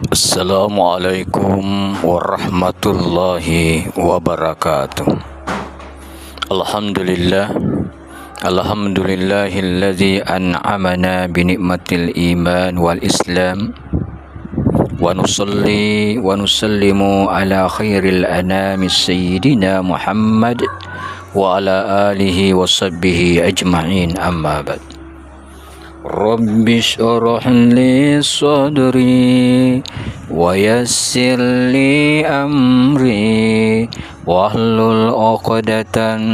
Assalamualaikum warahmatullahi wabarakatuh. Alhamdulillah, alhamdulillahilladzi an'amana binikmatil iman wal islam, wa nusalli wa nusallimu ala khairil anami sayyidina Muhammad wa ala alihi wa sahbihi ajma'in, amma ba'd. Rabbi shrah li sadri wa yassir li amri wahlul 'uqdatan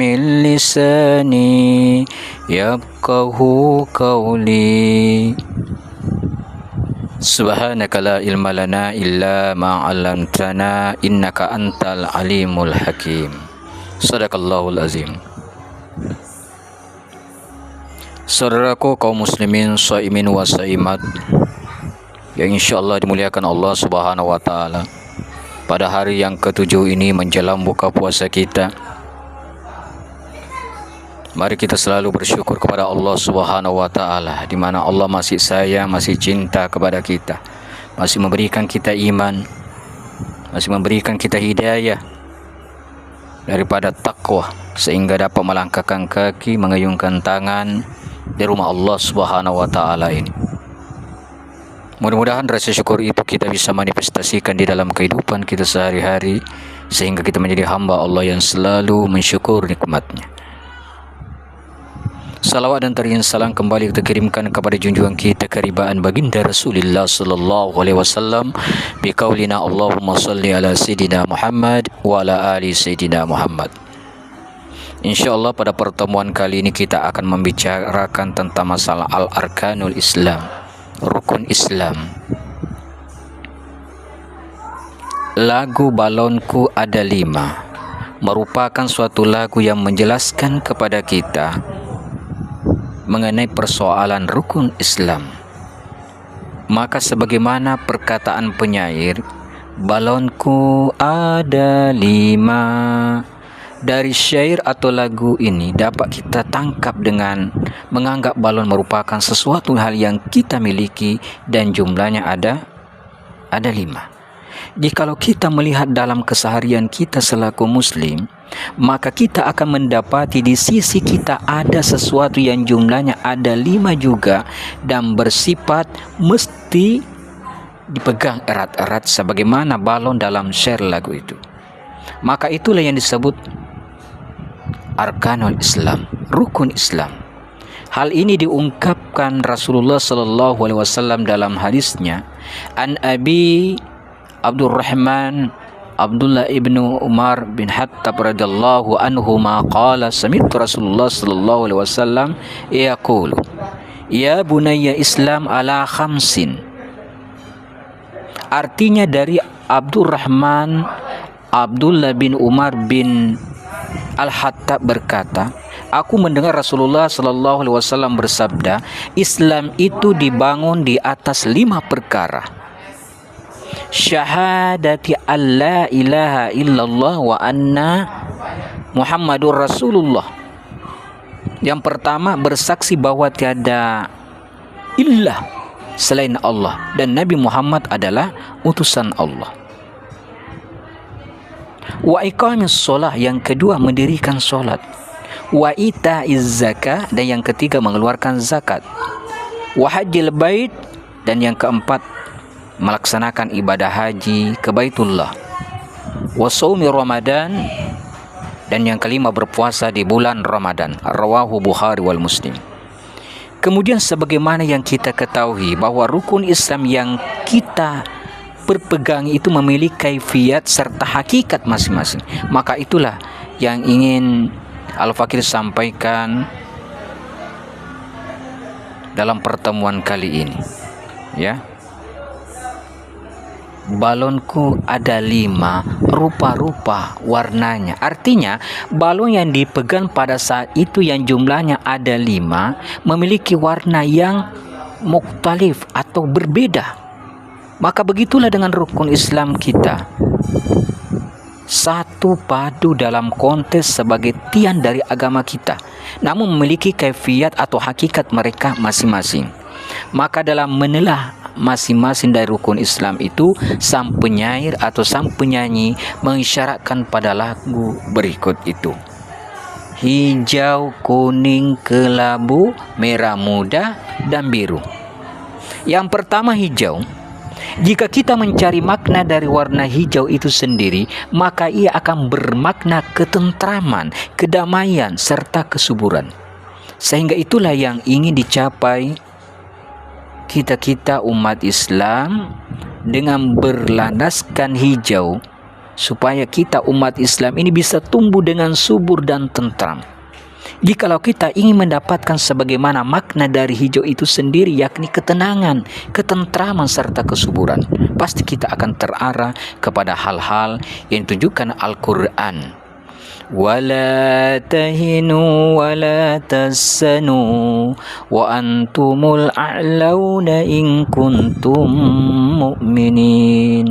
min lisani yafqahu qawli. Subhanaka la ilma lana illa ma 'allamtana innaka antal alimul hakim. Shadaqallahul azim. Saudaraku kaum muslimin, shaimin wa saimat yang insyaallah dimuliakan Allah Subhanahu wa taala, pada hari yang ketujuh ini menjelang buka puasa kita, mari kita selalu bersyukur kepada Allah Subhanahu wa taala, di mana Allah masih sayang, masih cinta kepada kita, masih memberikan kita iman, masih memberikan kita hidayah daripada takwa, sehingga dapat melangkahkan kaki, mengayunkan tangan di rumah Allah Subhanahu wa taala ini. Mudah-mudahan rasa syukur itu kita bisa manifestasikan di dalam kehidupan kita sehari-hari, sehingga kita menjadi hamba Allah yang selalu mensyukur nikmatnya. Salawat dan tarian salam kembali kita kirimkan kepada junjungan kita keribaan baginda Rasulullah sallallahu alaihi wasallam biqaulina Allahumma salli ala sayyidina Muhammad wa ala ali sayyidina Muhammad. InsyaAllah pada pertemuan kali ini kita akan membicarakan tentang masalah al-arkanul Islam, rukun Islam. Lagu Balonku Ada 5 merupakan suatu lagu yang menjelaskan kepada kita mengenai persoalan rukun Islam. Maka sebagaimana perkataan penyair, balonku ada 5, dari syair atau lagu ini dapat kita tangkap dengan menganggap balon merupakan sesuatu hal yang kita miliki dan jumlahnya ada 5. Jikalau kita melihat dalam keseharian kita selaku muslim, maka kita akan mendapati di sisi kita ada sesuatu yang jumlahnya ada 5 juga, dan bersifat mesti dipegang erat-erat sebagaimana balon dalam syair lagu itu. Maka itulah yang disebut Arkanul Islam, rukun Islam. Hal ini diungkapkan Rasulullah sallallahu alaihi wasallam dalam hadisnya, an Abi Abdurrahman Abdullah ibnu Umar bin Khattab radhiyallahu anhu ma qala sami'tu Rasulullah sallallahu alaihi wasallam yaqulu ya bunayya Islam ala khamsin. Artinya dari Abdurrahman Abdullah bin Umar bin Al-Khattab berkata, aku mendengar Rasulullah sallallahu alaihi wasallam bersabda, Islam itu dibangun di atas 5 perkara. Syahadati alla ilaha illallah wa anna Muhammadur Rasulullah. Yang pertama, bersaksi bahwa tiada ilah selain Allah dan Nabi Muhammad adalah utusan Allah. Wa iqamis sholah, yang kedua mendirikan sholat. Wa ita'iz zakah, dan yang ketiga mengeluarkan zakat. Wa hajjil bait, dan yang keempat melaksanakan ibadah haji ke Baitullah. Wa shaumi Ramadan, dan yang kelima berpuasa di bulan Ramadan. Rawahu Bukhari wal Muslim. Kemudian sebagaimana yang kita ketahui bahwa rukun Islam yang kita berpegang itu memiliki kaifiat serta hakikat masing-masing. Maka itulah yang ingin Al-Fakir sampaikan dalam pertemuan kali ini, ya. Balonku ada 5, rupa-rupa warnanya. Artinya balon yang dipegang pada saat itu yang jumlahnya ada 5 memiliki warna yang mukhtalif atau berbeda. Maka begitulah dengan rukun Islam kita. Satu padu dalam konteks sebagai tiang dari agama kita, namun memiliki kaifiat atau hakikat mereka masing-masing. Maka dalam menelah masing-masing dari rukun Islam itu sang penyair atau sang penyanyi mengisyaratkan pada lagu berikut itu. Hijau, kuning, kelabu, merah muda, dan biru. Yang pertama hijau. Jika kita mencari makna dari warna hijau itu sendiri, maka ia akan bermakna ketentraman, kedamaian, serta kesuburan. Sehingga itulah yang ingin dicapai kita umat Islam dengan berlandaskan hijau, supaya kita umat Islam ini bisa tumbuh dengan subur dan tentram. Jikalau kita ingin mendapatkan sebagaimana makna dari hijau itu sendiri, yakni ketenangan, ketentraman serta kesuburan, pasti kita akan terarah kepada hal-hal yang ditunjukkan Al-Quran. وَلَا تَهِنُوا وَلَا تَحْزَنُوا وَأَنْتُمُ الْأَعْلَوْنَ إِنْ كُنْتُمْ مُؤْمِنِينَ.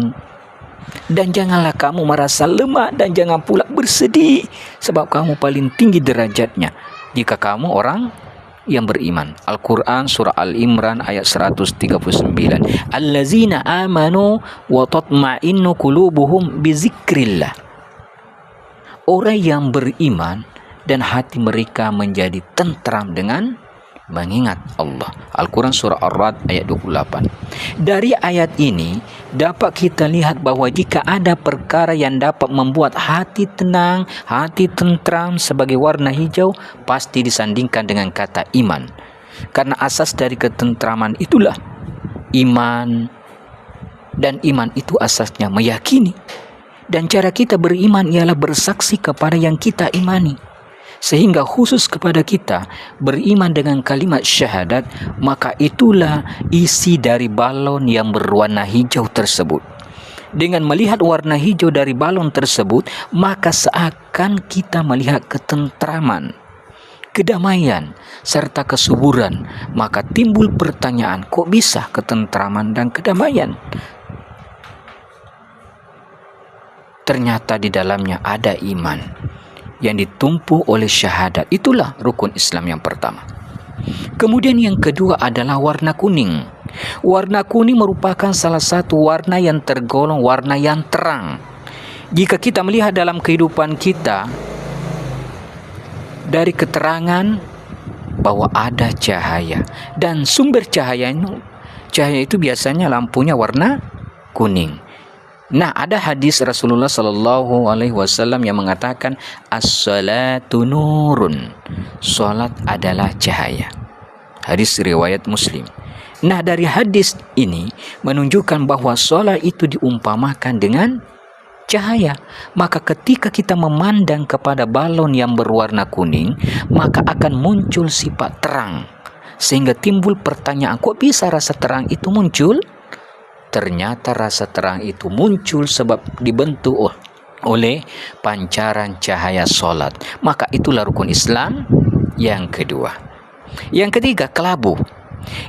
Dan janganlah kamu merasa lemah dan jangan pula bersedih, sebab kamu paling tinggi derajatnya jika kamu orang yang beriman. Al-Quran surah Al-Imran ayat 139. Allazina amanu wa tatma'innu qulubuhum bizikrillah. Orang yang beriman dan hati mereka menjadi tentram dengan mengingat Allah. Al-Quran surah Ar-Ra'd ayat 28. Dari ayat ini dapat kita lihat bahwa jika ada perkara yang dapat membuat hati tenang, hati tentram sebagai warna hijau, pasti disandingkan dengan kata iman. Karena asas dari ketentraman itulah iman. Dan iman itu asasnya meyakini. Dan cara kita beriman ialah bersaksi kepada yang kita imani. Sehingga khusus kepada kita beriman dengan kalimat syahadat, maka itulah isi dari balon yang berwarna hijau tersebut. Dengan melihat warna hijau dari balon tersebut, maka seakan kita melihat ketentraman, kedamaian, serta kesuburan. Maka timbul pertanyaan, kok bisa ketentraman dan kedamaian? Ternyata di dalamnya ada iman yang ditumpu oleh syahadat. Itulah rukun Islam yang pertama. Kemudian yang kedua adalah warna kuning. Warna kuning merupakan salah satu warna yang tergolong warna yang terang. Jika kita melihat dalam kehidupan kita, dari keterangan bahwa ada cahaya, dan sumber cahaya itu biasanya lampunya warna kuning. Nah, ada hadis Rasulullah Sallallahu Alaihi Wasallam yang mengatakan as-salatu nurun, salat adalah cahaya. Hadis riwayat Muslim. Nah, dari hadis ini menunjukkan bahwa salat itu diumpamakan dengan cahaya. Maka ketika kita memandang kepada balon yang berwarna kuning, maka akan muncul sifat terang. Sehingga timbul pertanyaan, kok bisa rasa terang itu muncul? Ternyata rasa terang itu muncul sebab dibentuk oleh pancaran cahaya solat. Maka itulah rukun Islam yang kedua. Yang ketiga, kelabu.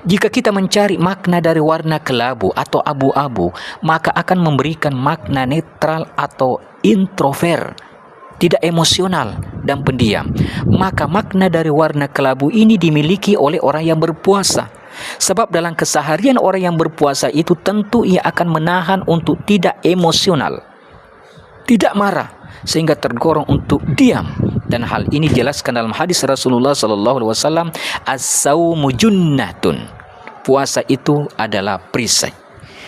Jika kita mencari makna dari warna kelabu atau abu-abu, maka akan memberikan makna netral atau introvert, tidak emosional dan pendiam. Maka makna dari warna kelabu ini dimiliki oleh orang yang berpuasa. Sebab dalam keseharian orang yang berpuasa itu tentu ia akan menahan untuk tidak emosional, tidak marah, sehingga tergorong untuk diam. Dan hal ini dijelaskan dalam hadis Rasulullah Sallallahu Alaihi Wasallam, as-saumu junnatun. Puasa itu adalah perisai.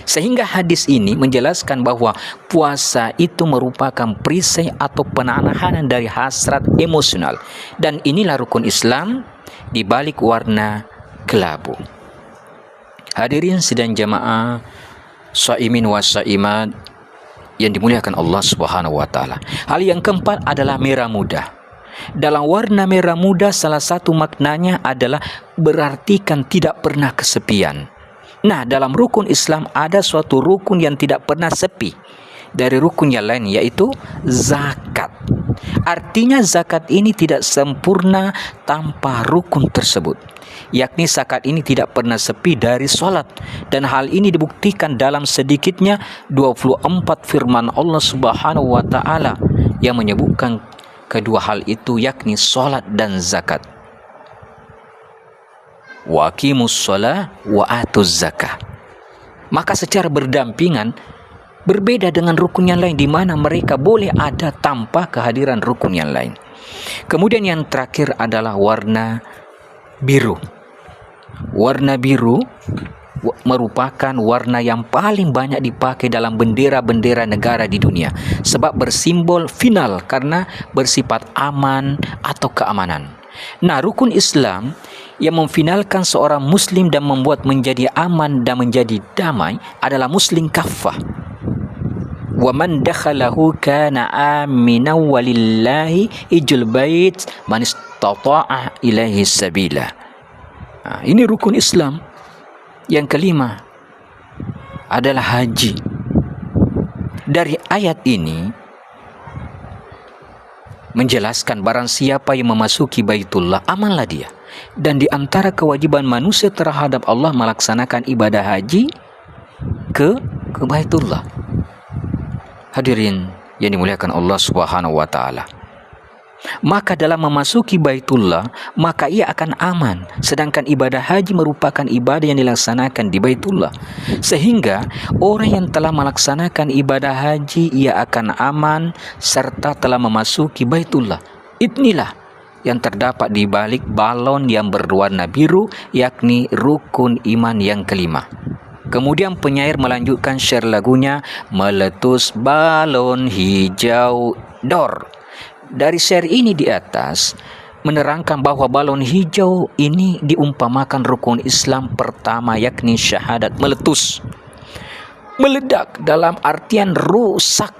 Sehingga hadis ini menjelaskan bahwa puasa itu merupakan perisai atau penahanan dari hasrat emosional. Dan inilah rukun Islam di balik warna kelabu. Hadirin sidang jamaah shaimin wa shaimat yang dimuliakan Allah Subhanahu wa taala. Hal yang keempat adalah merah muda. Dalam warna merah muda salah satu maknanya adalah berartikan tidak pernah kesepian. Nah, dalam rukun Islam ada suatu rukun yang tidak pernah sepi dari rukun yang lain, yaitu zakat. Artinya zakat ini tidak sempurna tanpa rukun tersebut. Yakni zakat ini tidak pernah sepi dari solat. Dan hal ini dibuktikan dalam sedikitnya 24 firman Allah Subhanahu wa ta'ala yang menyebutkan kedua hal itu, yakni solat dan zakat. Wa aqimus shalah wa atuz zakah. Maka secara berdampingan berbeda dengan rukun yang lain, di mana mereka boleh ada tanpa kehadiran rukun yang lain. Kemudian yang terakhir adalah warna biru. Warna biru merupakan warna yang paling banyak dipakai dalam bendera-bendera negara di dunia, sebab bersimbol final karena bersifat aman atau keamanan. Nah, rukun Islam yang memfinalkan seorang muslim dan membuat menjadi aman dan menjadi damai adalah muslim kaffah. Wa man dakhalahu kana aminan walillahi ijul bait man istata'a ilaihi sabila. Ini rukun Islam. Yang kelima adalah haji. Dari ayat ini menjelaskan barang siapa yang memasuki Baitullah, amanlah dia. Dan di antara kewajiban manusia terhadap Allah melaksanakan ibadah haji ke Baitullah. Hadirin yang dimuliakan Allah Subhanahu wa taala. Maka dalam memasuki Baitullah, maka ia akan aman. Sedangkan ibadah haji merupakan ibadah yang dilaksanakan di Baitullah. Sehingga orang yang telah melaksanakan ibadah haji, ia akan aman serta telah memasuki Baitullah. Inilah yang terdapat di balik balon yang berwarna biru, yakni rukun iman yang kelima. Kemudian penyair melanjutkan syair lagunya, meletus balon hijau dor. Dari syair ini di atas menerangkan bahwa balon hijau ini diumpamakan rukun Islam pertama, yakni syahadat meletus. Meledak dalam artian rusak,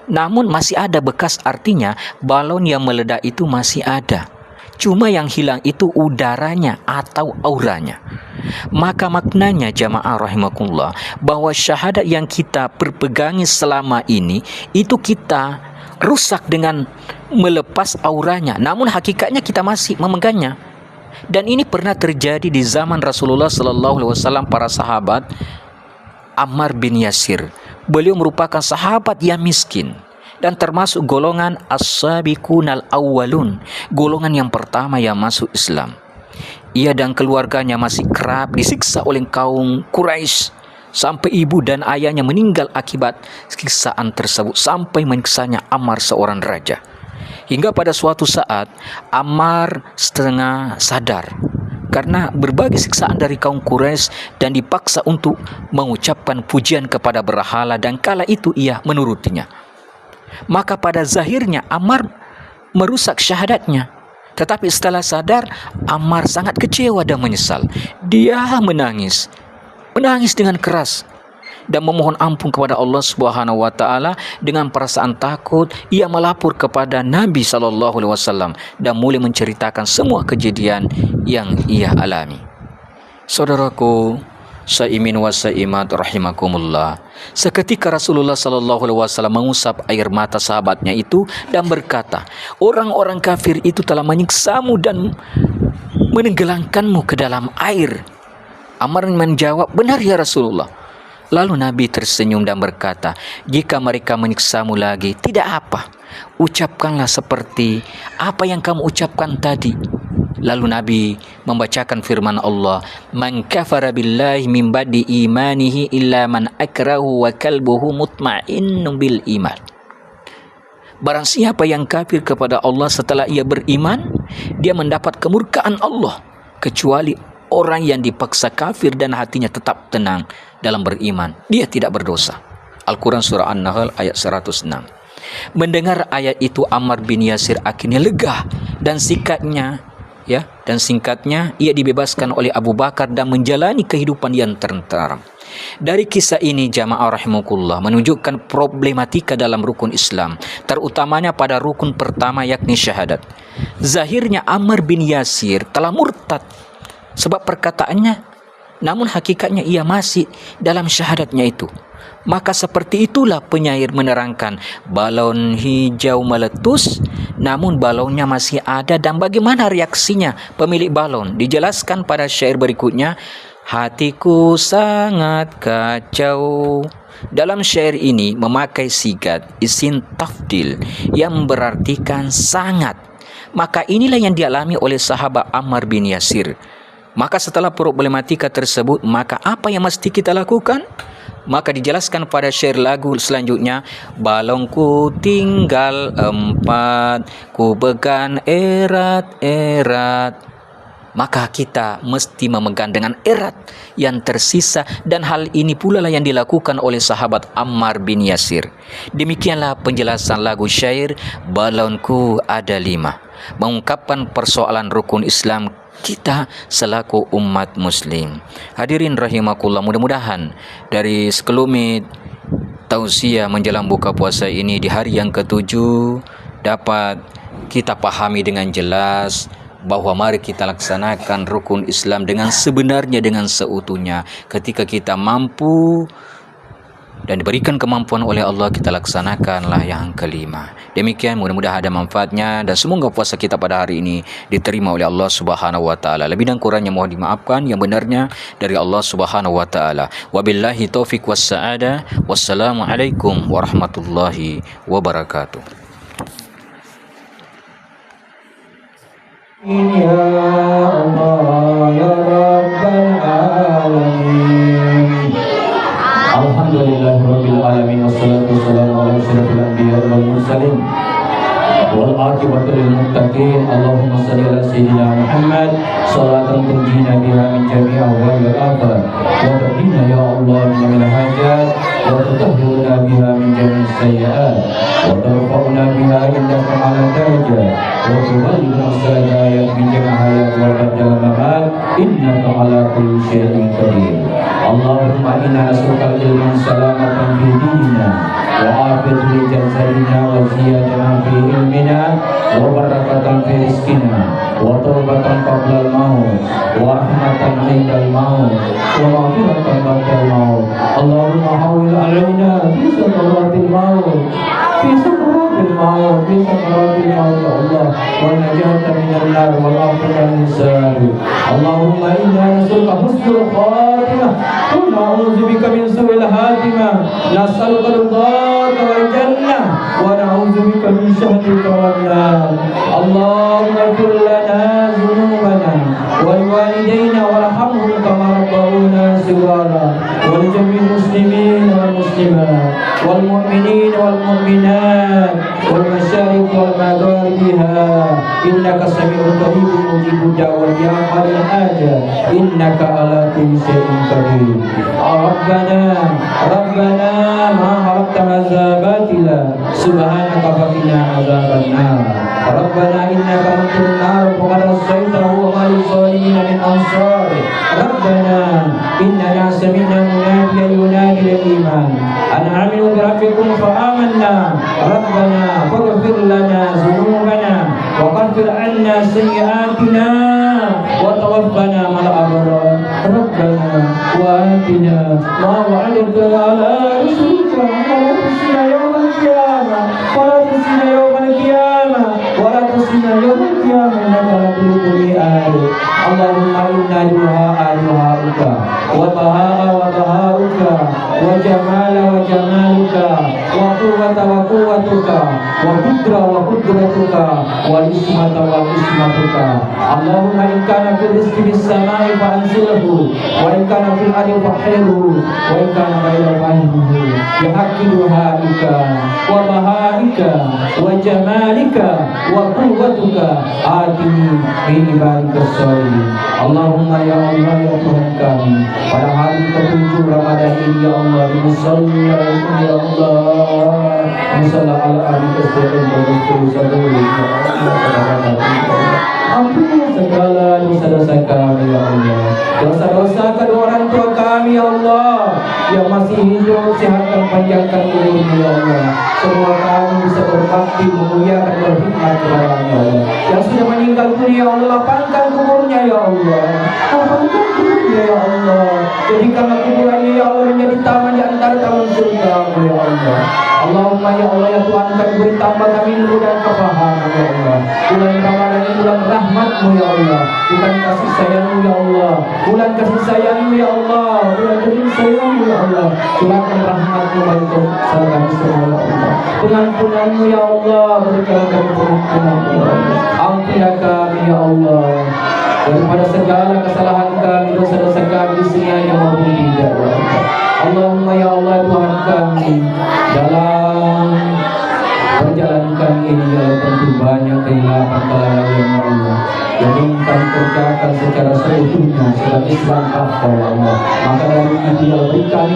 namun masih ada bekas, artinya balon yang meledak itu masih ada. Cuma yang hilang itu udaranya atau auranya. Maka maknanya jamaah rahimakumullah, bahwa syahadat yang kita perpegangi selama ini itu kita rusak dengan melepas auranya, namun hakikatnya kita masih memegangnya. Dan ini pernah terjadi di zaman Rasulullah sallallahu alaihi wasallam. Para sahabat, Ammar bin Yasir, beliau merupakan sahabat yang miskin dan termasuk golongan as-sabiqunal awwalun, golongan yang pertama yang masuk Islam. Ia dan keluarganya masih kerap disiksa oleh kaum Quraisy, sampai ibu dan ayahnya meninggal akibat siksaan tersebut, sampai menyiksanya Ammar seorang raja. Hingga pada suatu saat Ammar setengah sadar karena berbagai siksaan dari kaum Quraisy dan dipaksa untuk mengucapkan pujian kepada berhala, dan kala itu ia menurutinya. Maka pada zahirnya Ammar merusak syahadatnya, tetapi setelah sadar Ammar sangat kecewa dan menyesal. Dia menangis dengan keras dan memohon ampun kepada Allah Subhanahu wa taala. Dengan perasaan takut ia melapor kepada Nabi sallallahu alaihi wasallam dan mulai menceritakan semua kejadian yang ia alami. Saudaraku saimin wa saimat rahimakumullah, seketika Rasulullah sallallahu alaihi wasallam mengusap air mata sahabatnya itu dan berkata, orang-orang kafir itu telah menyiksamu dan menenggelamkanmu ke dalam air. Ammar menjawab, benar ya Rasulullah. Lalu Nabi tersenyum dan berkata, jika mereka menyiksamu lagi, tidak apa, ucapkanlah seperti apa yang kamu ucapkan tadi. Lalu Nabi membacakan firman Allah, man kafara billahi min ba'di imanihi illa man akrahu wa kalbuhu mutma'innun bil iman. Barang siapa yang kafir kepada Allah setelah ia beriman, dia mendapat kemurkaan Allah, kecuali orang yang dipaksa kafir dan hatinya tetap tenang dalam beriman, dia tidak berdosa. Al-Quran surah An-Nahl ayat 106. Mendengar ayat itu Ammar bin Yasir akhirnya lega dan singkatnya ia dibebaskan oleh Abu Bakar dan menjalani kehidupan yang tenteram. Dari kisah ini jamaah rahimakumullah menunjukkan problematika dalam rukun Islam, terutamanya pada rukun pertama yakni syahadat. Zahirnya Ammar bin Yasir telah murtad sebab perkataannya, namun hakikatnya ia masih dalam syahadatnya itu. Maka seperti itulah penyair menerangkan, balon hijau meletus namun balonnya masih ada, dan bagaimana reaksinya pemilik balon dijelaskan pada syair berikutnya, hatiku sangat kacau. Dalam syair ini memakai sigat isim tafdil yang berartikan sangat. Maka inilah yang dialami oleh sahabat Ammar bin Yasir. Maka setelah problematika tersebut, maka apa yang mesti kita lakukan? Maka dijelaskan pada syair lagu selanjutnya, balongku tinggal 4, ku pegang erat-erat. Maka kita mesti memegang dengan erat yang tersisa, dan hal ini pula lah yang dilakukan oleh sahabat Ammar bin Yasir. Demikianlah penjelasan lagu syair balonku ada 5, mengungkapkan persoalan rukun Islam kita selaku umat muslim. Hadirin rahimakumullah, mudah-mudahan dari sekelumit tausiah menjelang buka puasa ini di hari yang ke-7 dapat kita pahami dengan jelas bahwa mari kita laksanakan rukun Islam dengan sebenarnya, dengan seutuhnya. Ketika kita mampu dan diberikan kemampuan oleh Allah, kita laksanakanlah yang kelima. Demikian, mudah-mudahan ada manfaatnya dan semoga puasa kita pada hari ini diterima oleh Allah Subhanahu wa taala. Lebih dan kurangnya mohon dimaafkan, yang benarnya dari Allah Subhanahu wa taala. Wabillahi taufik was saada. Wassalamualaikum warahmatullahi wabarakatuh. Ya Allah ya Rabbal Alamin. Alhamdulillahirabbil alamin, wassalatu wassalamu ala asyrafil anbiya'i wal mursalin wal aqibatu lil muttaqin. Allahumma shalli ala sayyidina Muhammad salatan tunjina biha min jami'i ahwalil afat wa taqina ya Allah min hajat wa tutahhiruna biha min jami'is sayyi'at wa tarfa'una biha indaka 'ala darajat wa tuballighuna as-salata min jami'il hayat wal badal mamat innaka 'ala kulli syai'in qadir. Allahumma inna nas'aluka ilman salamatan fi dinina wa afiyatan fi jasadina wa ziyadatan fi ilmina wa barakatan fi rizqina wa tawbatan qabla al-maut wa rahmatan 'inda al-maut wa maghfiratan ba'da al-maut. Allahumma hawwil 'alaina fi sakaratil maut, fi sakaratil maut, fi sakaratil maut ya Allah, wa najatan minan nar wal afiyatan min sari. Allahumma inna nas'aluka husnul khatimah wa na'udzu bika min su'il khatimah. Nas'aluka ridhaka wal jannah wa na'udzu bika min syahhatika wan nar. Allahumma ighfir lana dhunubana wa liwalidayna warhamhum kama rabbawna shighara wa li jami'il muslimin wal muslimat wal mu'minin wal mu'minat wal masyariq wal magharibiha innaka sami'un qaribun mujibud da'wat ya qalil hajat innaka ala kulli syai'in qadir. Rabbana ma khalaqta hadza batila subhanaka faqina adzabannar. Rabbana innaka man tudkhilin nar faqad asaytahu wa ma lizalimin min ansar. Rabbana innana sami'na munadiyan yunadi lil iman an aminu bi rabbikum fa amanna. Rabbana faghfir lana dhunubana wa kaffir 'anna sayyi'atina wa tawaffana ma'al abrar. Rabbana wa atina ma wa'adtana ala rusulika wa la tukhzina yawmal qiyamah wa la tukhzina yawmal qiyamah wa la tukhzina yawmal qiyamah innaka la tukhzil mi'ad. Allahumma inna du'a'uka wa baha'uka wa jamaluka wa quwwatuka wa qudratuka wa ismatuka. Allahumma in kana fil rizqi bis samai fa anzilhu wa in kana fil ardi fahirhu wa in kana ghayra fahirhu bi haqqi du'aika wa bahaika wa jamalika wa quwwatuka atini min ibadika salihin. Allahumma ya Allah ya Tuhan kami, pada hari ke-7 Ramadan ini ya Allah, musalli alaikum ya Allah, musalla ala ahli kesehatan dan ampuni segala dosa-dosa kami ya Allah, dosa-dosa kedua orang tua kami ya Allah yang masih hidup, sehatkan panjangkan umurnya ya Allah. Semua kami bisa berbakti memuliakan berkhidmat kepada ya Allah. Yang sudah meninggal dunia ya Allah, lapangkan kuburnya ya Allah, lapangkan kuburnya ya Allah. Jadikanlah kuburannya ya Allah menjadi taman di antara taman surga ya Allah. Allahumma ya Allah ya Tuhan kami beri tambah kami ilmu dan kefahaman ya Allah. Bulan Ramadan ini bulan rahmat-Mu ya Allah, bukan kasih sayang-Mu ya Allah, bulan kasih sayang-Mu ya Allah, bulan kasih sayang-Mu ya Allah. Curahkan rahmat-Mu bagi kami semua ya Allah. Pengampunan-Mu ya Allah, berikan kami pengampunan-Mu ya Allah. Ampunilah kami ya Allah daripada segala kesalahan kami, dosa-dosa kami disengaja maupun tidak ya Allah. Allahumma ya Allah Tuhan kami, dalam perjalanan kami ini ya Allah tentu banyak kehilapan kelalaian ya Allah yang ingin kami kerjakan secara seutuhnya sebagai Islam hafal ya Allah. Maka dari itu ya Allah beri kami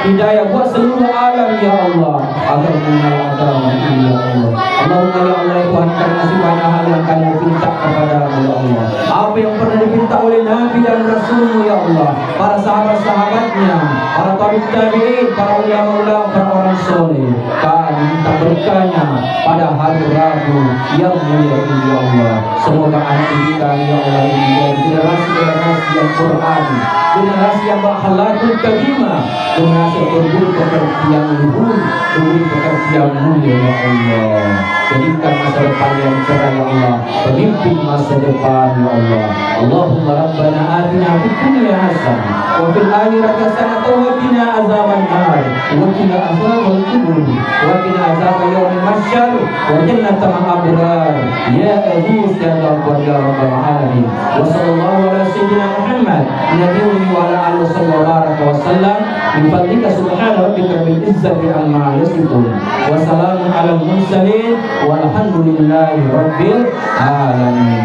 hidayah buat seluruh alam ya Allah agar mengenal agama ini ya Allah. Allahumma ya Allah Tuhan kami masih banyak hal yang kami minta kepada-Mu ya Allah. Apa yang pernah diminta oleh Nabi dan Rasul-Mu ya Allah, para sahabat-sahabatnya, para tabi'in, para ulama-ulama, para orang soleh, kami minta berkahnya pada hari Rabu yang mulia ini ya Allah. Semoga anak didik kami ya Allah ini menjadi generasi yang Quran, generasi yang berakhlakul karimah, generasi yang berbudi pekerti yang luhur, berbudi pekerti yang mulia ya Allah. Jadikan masa depan yang cerah ya Allah, pemimpin masa depan ya Allah. Allahumma rabbana atina fid dunya hasanah wa fil akhirati hasanah wa qina azaban nar wa qina azabal qubur wa qina azab yaumil mahsyar wa jannata ma'al abrar ya aziz ya rabbal ya rabbal alamin. Wa sallallahu ala sayyidina Muhammad nabiyyi wa ala alihi wa baraka wa sallam bi fadlika subhana rabbika rabbil izzati amma yasifun wa salamun alal mursalin walhamdulillahi rabbil alamin.